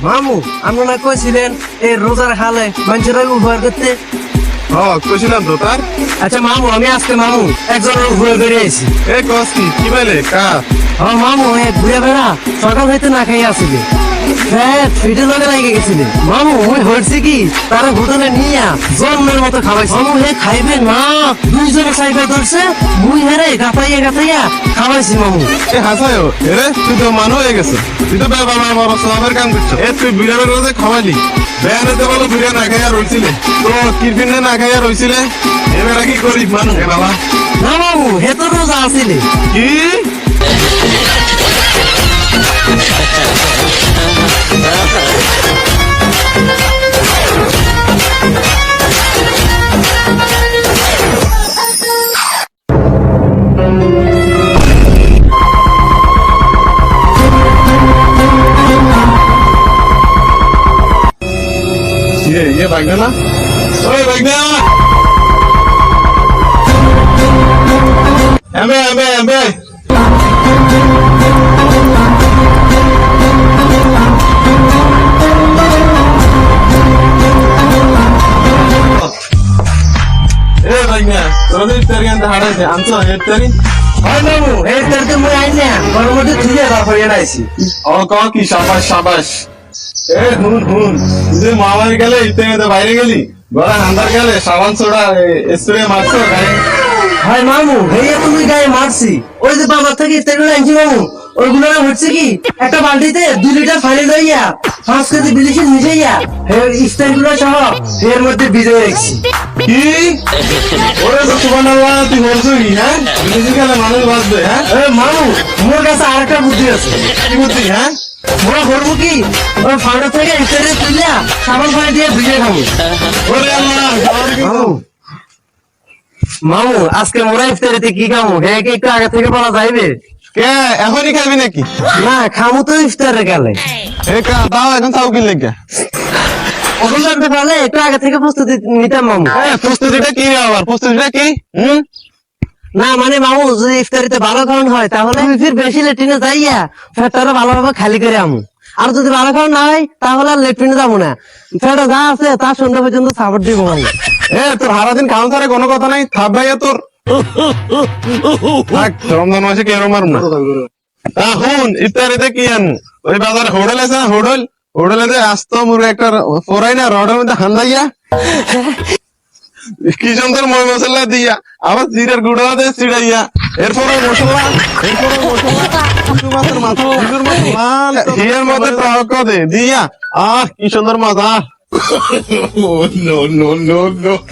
মামু আপনি না কইছিলেন এই রোজার খালে মানুষের উপহার করতে। কইছিলাম তো তার। আচ্ছা মামু, আমি আজকে মামু একজনের উপহার করে আইছি। এ কস্তি কি পাইলে কার? মামু ঘুরে বেড়া সকাল হইতে না খাই আসিলে ফিটে লগে লাগে গেছিলে। মামু ওই হয়েছে কি তারা হোটেলে নিয়ে জন্মের মতো খাওয়াইছে। মামু খাইবে না, দুইজনে সাইকেল ধরছে, মুই হেরে গাতাইয়া খাওয়াইছি মামু। এ হাসায়ও এরে তুই তো মান হয়ে গেছে, তুই তো বাবা বড় সবের কাম করছো। তুই বিরিয়ানের রোজে খাওয়ালি, বেয়ানেতে বলো বিরিয়ানি না খাইয়া রইছিলে, তো কিরফিনে না খাইয়া রইছিলে। এবারে কি গরিব মানুষ এ বাবা। না মামু হে তো রোজা আসিলে। কি ये भागना ना, ओए भागना। एम्बे ए भागना তোরা ইফতারি আনতে হাড়াইছে আনছো ইফতারি। হয় মামু এই করতে মুই আই না ঘরের মধ্যে ধুয়ে বাপরে আইছি। ও ক কি শাবাশ শাবাশ। এ হুন তুই মামার গেলে ইফতারিতে বাইরে গেলি, গলা আন্দার গেলে সাবান সোডা স্প্রে মারছো গায়ে। হয় মামু হেয়ে তুমি গায়ে মারছি। ওই যে বাবার থেকে ইফতারি আনছি মামু, ওইগুলো হচ্ছে কি একটা বালতিতে 2 লিটার পানি লইয়া 5 কেজি বিলিশিন মিশাইয়া ইফতারি গুলো সহ এর মধ্যে ভিজে রাখছি। কি ওরে তো সুবহানাল্লাহ, তুই বলছো কি? হ্যাঁ বিদেশি গেলে মানুষ বাঁচবে। হ্যাঁ মামু মোর কাছে আরেকটা বুদ্ধি আছে। কি বুদ্ধি? হ্যাঁ মোরা করবো কি ওই ফান্ডা থেকে ইফতারি তুলিয়া সাবান পানি দিয়ে ভিজে খাবো। ওরে আল্লাহ মামু মামু আজকে মোরা ইফতারিতে কি খাবো হে কি একটু আগে থেকে বলা যাইবে? কে এখনই খাবি নাকি? না খামু তো ইফতারে গেলে। এ কা দাও এখন তাও কি লেগে ওখান লাগতে পারলে একটু আগে থেকে প্রস্তুতি নিতাম মামু। প্রস্তুতিটা কি আবার? প্রস্তুতিটা কি? না মানে মামু যদি ইফতারিতে ভালো খাওয়ান হয় তাহলে আমি ফির বেশি লেট্রিনে যাইয়া ফেটটা ভালোভাবে খালি করে আমু। আর যদি ভালো খাওয়ান না হয় তাহলে আর লেট্রিনে যাবো না, ফেটা যা আছে তার সন্ধ্যা পর্যন্ত সাপোর্ট দিব মামু। এ তোর সারাদিন খাওয়ান ছাড়া কোনো কথা নাই, থাপ ভাইয়া তোর। থাক রমজান মাসে কে মারুম না। এখন ইফতারিতে কি আনু? ওই বাজারে হোটেল আছে না, হোটেলে আস্ত মুরগি একটা ফোরাই না রডের মধ্যে হান্দাইয়া কি সুন্দর মই মশলা দিয়া আবার জিরার গুঁড়া দিয়ে চিড়াইয়া, এরপরে মশলা হিয়ার মধ্যে টক দে দিয়া, কি সুন্দর মজা।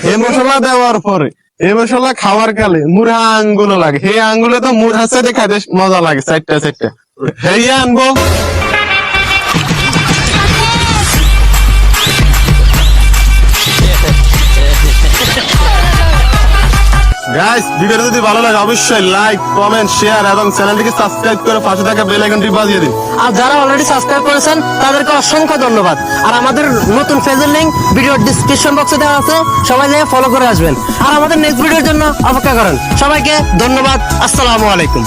এই মশলা দেওয়ার পরে এই মশলা খাওয়ার কালে মুড়া আঙ্গুলো লাগে, সেই আঙ্গুলে তো মুড় হাসে খাইতে মজা লাগে। চারটা হেই আনবো। গাইস ভিডিওটা যদি ভালো লাগে অবশ্যই লাইক কমেন্ট শেয়ার এবং চ্যানেলটিকে সাবস্ক্রাইব করে পাশে থাকা বেল আইকনটি বাজিয়ে দিন। আর যারা অলরেডি সাবস্ক্রাইব করেছেন তাদেরকে অসংখ্য ধন্যবাদ। আর আমাদের নতুন পেজের লিংক ভিডিওর ডেসক্রিপশন বক্সে দেওয়া আছে, সবাই যেয়ে ফলো করে আসবেন। আর আমাদের নেক্সট ভিডিওর জন্য অপেক্ষা করেন। সবাইকে ধন্যবাদ। আসসালামু আলাইকুম।